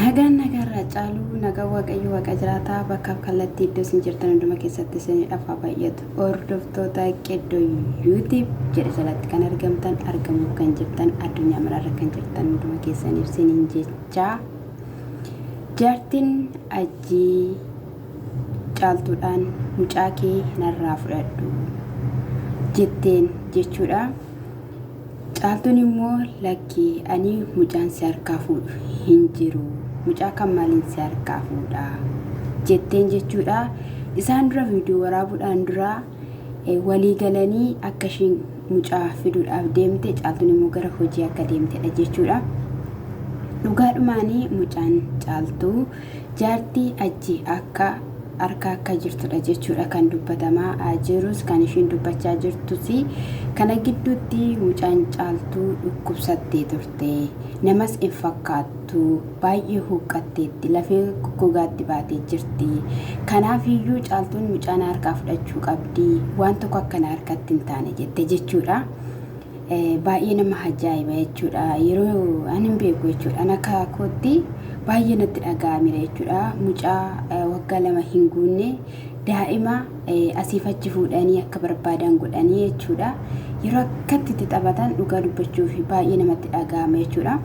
nagarraa caaluu nagaa waaqayyo waaqa jiraataa bakka kallattii iddoo isin jirtan hunduma keessatti isin dhafaa baay'atu hordoftoota qeddoo YouTube jedhe jalatti kan argamuuf kan jirtan addunyaa maraarra kan jirtan hunduma keessaniif isiniin jechaa jaartiin ajjii caaltuudhaan mucaa kee narraa fudhadhu jetteen jechuudha. Caltuun immoo lakkii ani mucaan si harkaa fuudhu hin jiru. Mucaa kan maaliin si harkaa fuudha jetteen jechuudha. Isaan dura viidiyoo waraabuudhaan dura walii galanii akka ishiin mucaa fiduudhaaf deemte Caltuun immoo gara hojii akka deemtedha jechuudha. Dhugaadhumaanii mucaan Caltuu jaartii ajjii akka harkaa akka jirtudha jechuudha kan dubbatamaa jirus kan ishiin dubbachaa jirtus kana gidduutti mucaan Caltuu dhukkubsattee turte namas hin fakkaattu baay'ee huqqatteetti lafee gogaatti baatee jirti kanaaf iyyuu Caltuun mucaan harkaa fudhachuu qabdi waan tokko akkana harkatti hin taane jette jechuudha. Baay'ee nama ajaa'iba jechuudha yeroo ani beeku jechuudha akka kootti baay'ee natti dhaga'amira jechuudha. Mucaa waggaa 2 hin guunne daa'ima asiif achi fuudhanii akka barbaadan godhanii jechuudha. Yeroo akkatti itti taphatan dhugaa dubbachuuf baay'ee namatti dhaga'ama jechuudha.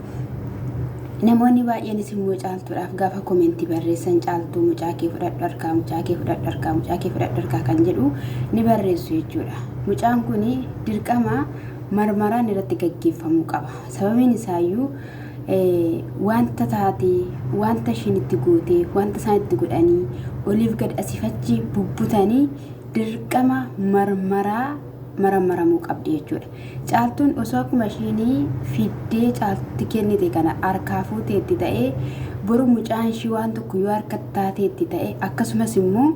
Namoonni baay'eenis immoo Caltuudhaaf gaafa komentii barreessan Caltuu mucaa kee fudhadhu harkaa mucaa kee fudhadhu harkaa mucaa kee fudhadhu harkaa kan jedhu ni barreessu jechuudha. Mucaan kun dirqama marmaraan irratti gaggeeffamuu qaba. Sababiin isaayyuu wanta taatee wanta ishiin itti gootee wanta isaan itti godhanii oliif gad asiifachi bubbutanii dirqama marmaramuu qabdi jechuudha. Caltuun osoo akkuma ishiin fiddee Caltuutti kennite kana harkaa fuuteetti ta'ee boru mucaan ishii waan tokko yoo harkatti taateetti ta'e akkasumas immoo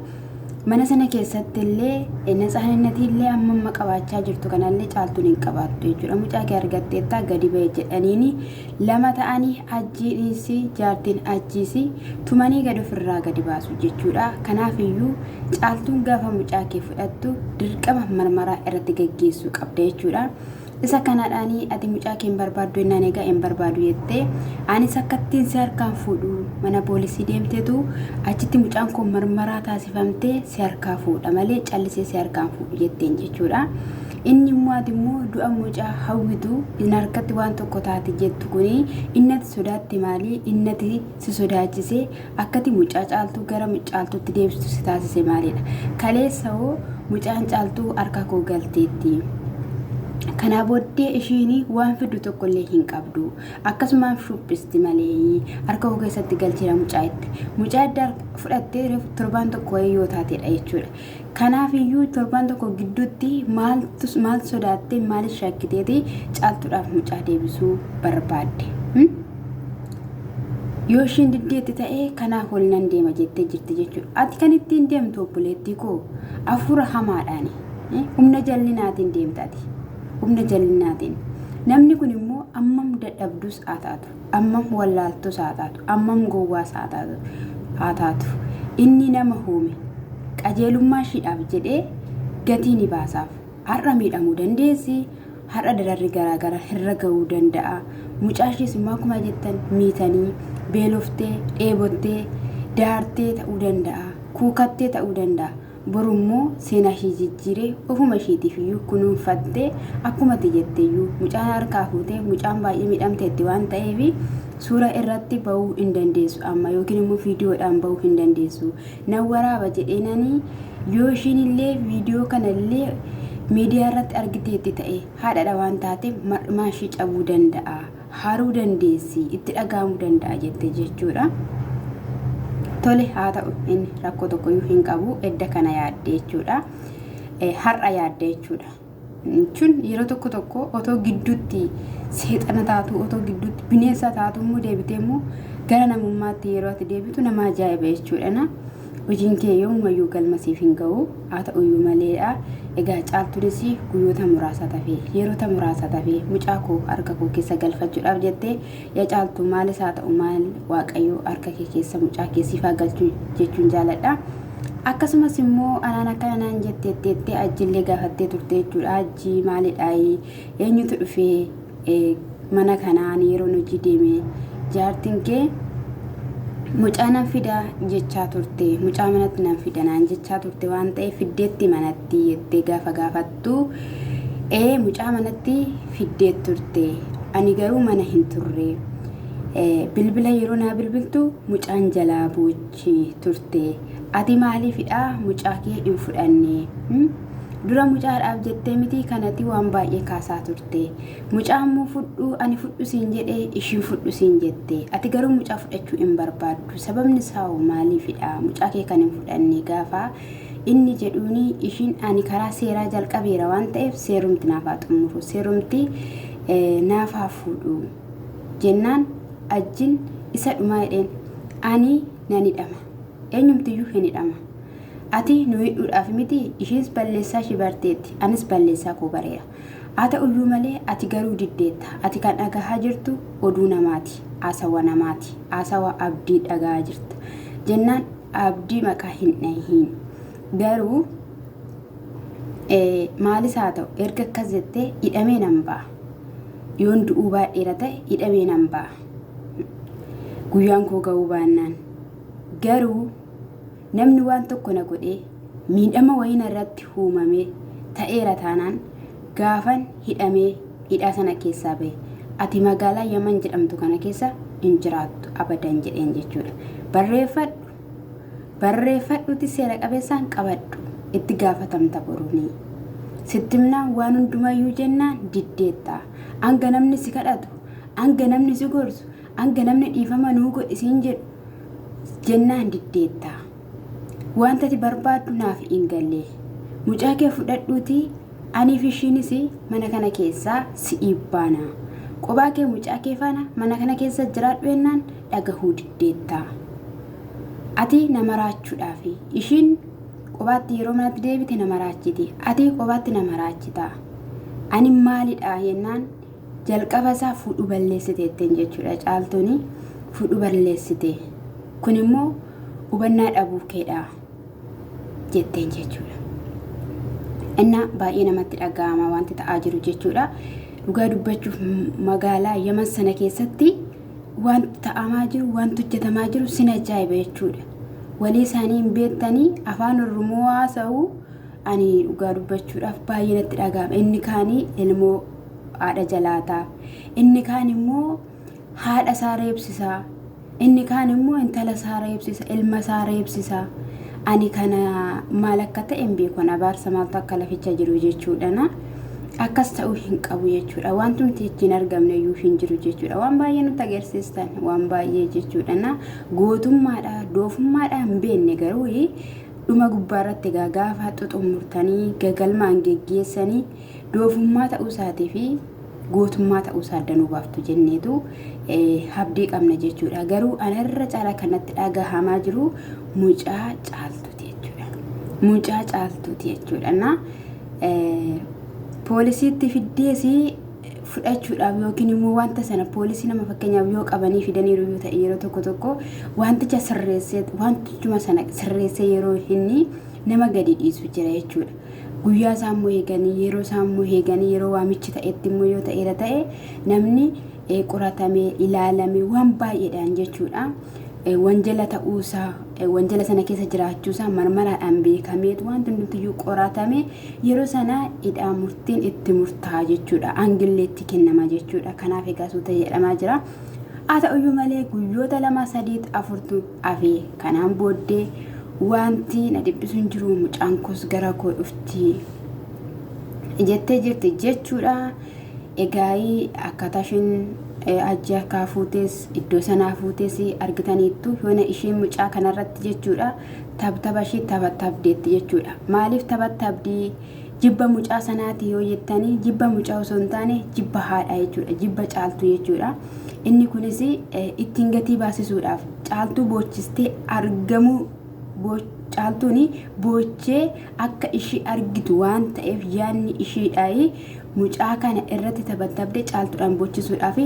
mana sana keessatti illee natsaaninati illee amma qabaachaa jirtu kanallee Caltuun hin qabaattu jechuudha. Mucaa kee argatteetta gadi ba'e jedhaniini lama ta'anii ajjiidhiisi jaartiin ajjiisi tumanii gadi ofirraa gadi baasu jechuudha. Kanaaf iyyuu Caltuun gaafa mucaa kee fudhattu dirqama marmaraa irratti gaggeessuu qabda jechuudha. Isa kanaadhaanii ati mucaa kee hin barbaaddu ennaan egaa hin barbaadu jettee anis akkattiin si harkaan fuudhu mana poolisii deemteetu achitti mucaan koo marmaraa taasifamtee si harkaa fuudha malee callisee si harkaan fuudhu jetteen jechuudha. Inni immoo ati immoo du'a mucaa hawwitu in harkatti waan tokko taate jettu kuni innati sodaatti maalii innati si sodaachisee akkati mucaa Caltuu gara Caltuutti deebistu si taasise maalidha. Kaleessa hoo mucaan Caltuu harka koo galteetti. Kana booddee ishiin waan fiddu tokkollee hin qabdu akkasumaan shubbisti malee harka koo keessatti galchira mucaa adda fudhattee torbaan tokko yoo taatedha jechuudha. Kanaaf iyyuu torbaan tokko gidduutti maal sodaattee maal shakkiteeti Caltuudhaaf mucaa deebisuu barbaadde. Yoo ishiin diddeetti ta'ee kanaaf ol nan deema jettee jirti jechuudha. Ati kan ittiin deemtu obboleettii koo hafuura hamaadhaani humna jallinaatiin deemtaati. Humna jallinaatiin namni kun immoo ammam dadhabdus haa taatu ammam wallaaltus haa taatu ammam gowwaas haa taatu inni nama uume qajeelummaa ishiidhaaf jedhee gatii ni baasaaf. Har'a miidhamuu dandeessi har'a dararri garaagara irra ga'uu danda'a. Mucaa ishees immoo akkuma jettan miitanii beeloftee dheebottee daartee ta'uu danda'a kuukattee ta'uu danda'a. Borummoo seenaa ishee jijjiiree ofuma isheetiif iyyuu kunuunfattee akkuma jetteeyyuu mucaan harkaa fuutee mucaan baay'ee miidhamteetti waan ta'eef suura irratti bahuu hin dandeessu amma yookiin immoo viidiyoodhaan bahuu hin dandeessu. Nan waraaba jedheenanii yoo ishiin illee viidiyoo kanallee miidiyaa irratti argiteetti ta'e haadha waan taateef marmaa ishee cabuu danda'a haruu dandeessi itti dhagahamuu danda'a jette jechuudha. Tole haa ta'u inni rakkoo tokkoyyuu hin qabu edda kana yaadde jechuudha. Har'a yaadde jechuudha. Jechuun yeroo tokko otoo gidduutti seexana taatu otoo gidduutti bineensa taatu immoo deebitee immoo gara namummaatti yeroo ati deebitu nama ajaa'iba jechuudha. Hojiin kee yoomumayyuu galmasiif hin ga'u haa ta'uyyuu maleedha. Egaa Caltuunis guyyoota muraasa tafee yeroota muraasa tafee mucaa koo harka koo keessa galfachuudhaaf jettee yaa Caltuu maalis haa ta'u maal waaqayyo harka kee keessa mucaa keessiif haa galchu jechuun jaaladha. Akkasumas immoo anaan akkanaan jetteetti ajjillee gaafattee turte jechuudha. Ajjii maalidhaa eenyutu dhufee mana kanaan yeroo hojii deeme jaartiin kee mucaa nan fida jechaa turte, mucaa manatti nan fida naan jechaa turte waan ta'eef fiddeetti manatti jettee gaafa gaafattu mucaa manatti fiddee turte, ani garuu mana hin turre. Bilbila yeroo naa bilbiltu mucaan jalaa boochii turte, ati maaliifidha mucaa kee hin fudhanne? Dura mucaadhaaf jettee miti kanatti waan baay'ee kaasaa turte. Mucaan immoo fudhu ani fudhu siin jedhee ishiin fudhu siin jette. Ati garuu mucaa fudhachuu hin barbaaddu. Sababni isaa maaliifidha mucaa kee kan hin fudhanne gaafa inni jedhuuni ishiin ani karaa seeraa jalqabeera waan ta'eef seerumti naaf haa xumuru. Seerumti naaf haa fuudhu jennaan ajjin isa dhumaa jedheen ani nan hidhama. Eenyumtiyyuu hin hidhama. Ati nu hidhuudhaaf miti ishiis balleessaa ishii barteetti anis balleessaa koo bareera. Haa ta'uyyuu malee ati garuu diddeetta. Ati kan dhagahaa jirtu oduu namaati, haasawa namaati, haasawa abdii dhagahaa jirta jennaan abdii maqaa hin dhahiin. Garuu maalis haa ta'u erga akkas jettee hidhamee nan ba'a. Yoon du'uu baadheera ta'e hidhamee nan ba'a. Guyyaan koo ga'uu baannaan garuu namni waan tokko na godhee miidhama wayina irratti uumamee ta'eera taanaan gaafan hidhamee hidhaa sana keessaa bahe ati magaalaa Yaman jedhamtu kana keessa hin jiraattu abadan jedheen jechuudha. Barreeffadhuuti seera qabeessaan qabadhu itti gaafatamta boruuni. Sittimnaan waan hundumayyuu jennaan diddeetta. Hanga namni si kadhatu, hanga namni si gorsu, hanga namni dhiifama nuu godhisiin jedhu jennaan diddeetta. Wanta ati barbaaddu naaf hin galle. Mucaa kee fudhadhuuti aniif ishiinis mana kana keessaa si dhiibbaana. Qophaa kee mucaa kee faana mana kana keessa jiraadhu jennaan dhagahuu diddeetta. Ati nama raachuudhaaf ishiin qophaatti yeroo manatti deebite nama raachiti. Ati qophaatti nama raachita. Ani maalidha jennaan jalqaba isaa fuudhu balleessite jetteen jechuudha. Caaltuun fuudhu balleessite. Kun immoo hubannaa dhabuu keedha jetteen jechuudha. Inna baay'ee namatti dhaga'ama wanti ta'aa jiru jechuudha. Dhugaa dubbachuuf magaalaa Yaman sana keessatti wanti ta'amaa jiru, wanti hojjetamaa jiru sin ajaa'iba jechuudha. Walii isaanii hin beektanii afaan Oromoo haasa'u ani dhugaa dubbachuudhaaf baay'ee natti dhaga'ama. Inni kaanii ilmoo haadha jalaataa, inni kaan immoo haadha isaa reebsisaa, inni kaan immoo intala isaa reebsisa, ilma isaa reebsisa. Ani kana maal akka ta'e hin beeku, abaarsa maaltu akka laficha jiru jechuudha. Akkas ta'uu hin qabu jechuudha. Wanti nuti ittiin argamne iyyuu hin jiru jechuudha. Waan baay'ee nutti agarsiistan waan baay'ee jechuudha. Gootummaadha, doofummaadha hin beekne garuu dhuma gubbaarratti gaafa xuxumurtanii gagalmaan geggeessanii doofummaa ta'uu isaatii fi gootummaa ta'uu isaa danuu baaftu jenneetu habdii qabna jechuudha. Garuu anarra caala kanatti dhagahamaa jiru mucaa caaltuuti jechuudha. Mucaa caaltuuti jechuudha. Poolisiitti fiddeesii fudhachuudhaaf yookiin immoo wanta sana poolisii nama fakkeenyaaf yoo qabanii fidaniiru yoo ta'e yeroo tokko tokko wanticha sirreessee wantichuma sana sirreessee yeroo inni nama gadi dhiisu jira jechuudha. Guyyaa isaa immoo eeganii yeroo isaa immoo eeganii yeroo waamichi ta'etti immoo yoo ta'eera ta'e namni qoratamee ilaalamee waan baay'eedhaan jechuudha. Wanjala ta'uusaa wanjala sana keessa jiraachuusaa marmaraadhaan beekameetu wanti nuti qoratame yeroo sana hidhaa murtiin itti murtaa jechuudha. Angilleetti kennama jechuudha. Kanaaf egaa suuta jedhamaa jira. Haa ta'uyyuu malee guyyoota 2-3 4 afee kanaan booddee wanti na dhibbisu hin jiru mucaan koos gara koo dhufti jettee jirti jechuudha. Egaa akkaataa isheen ajji harkaa fuutes iddoo sanaa fuutes argitaniittu yoona isheen mucaa kanarratti jechuudha taphtaba ishee taphattabdeetti jechuudha. Maaliif taphattabdii jibba mucaa sanaati yoo jettanii jibba mucaa osoo hin taane jibba haadha jechuudha, jibba caaltuu jechuudha. Inni kunis ittiin gatii baasisuudhaaf caaltuu boochistee argamuu caaltuun boochee akka ishii argitu waan ta'eef yaanni ishiidhaa mucaa kana irratti taphattabdee caaltuudhaan boochisuudhaaf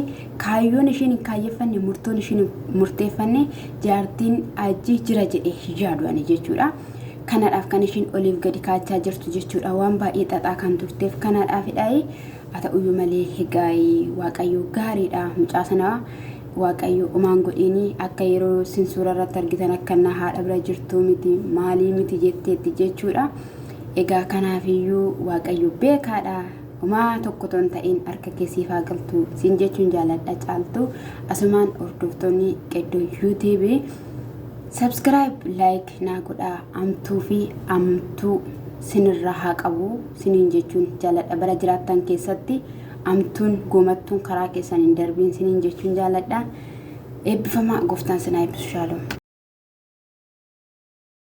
kaayyoon ishiin kaayyeeffanne murtoon ishiin murteeffanne jaartiin ajji jira jedhee yaadu'ani jechuudha. Kanaadhaaf kan ishiin oliif gadi kaachaa jirtu jechuudha. Waan baay'ee xaxaa kan turteef kanaadhaafidha. Haa ta'uyyuu malee egaa waaqayyo gaariidha. Mucaa sana waaqayyo umaan godhini akka yeroo sin suura irratti argitan akka na haadha bira jirtu miti maalii miti jetteetti jechuudha. Egaa kanaafiyyuu waaqayyo beekaadha. Umaa tokko ton ta'in harka keessiif haa galtu sin jechuun jaaladha Caaltuu. Asumaan hordoftoonni Qeddoo YouTube subscribe like naa godha amtuu fi amtuu sinirra haa qabu sinin jechuun jaaladha. Bara jiraattan keessatti amtuun goomattuun karaa keessan hin darbiin sinin jechuun jaaladha. Eebbifamaa gooftaan sinaa eebbisu. Shalom.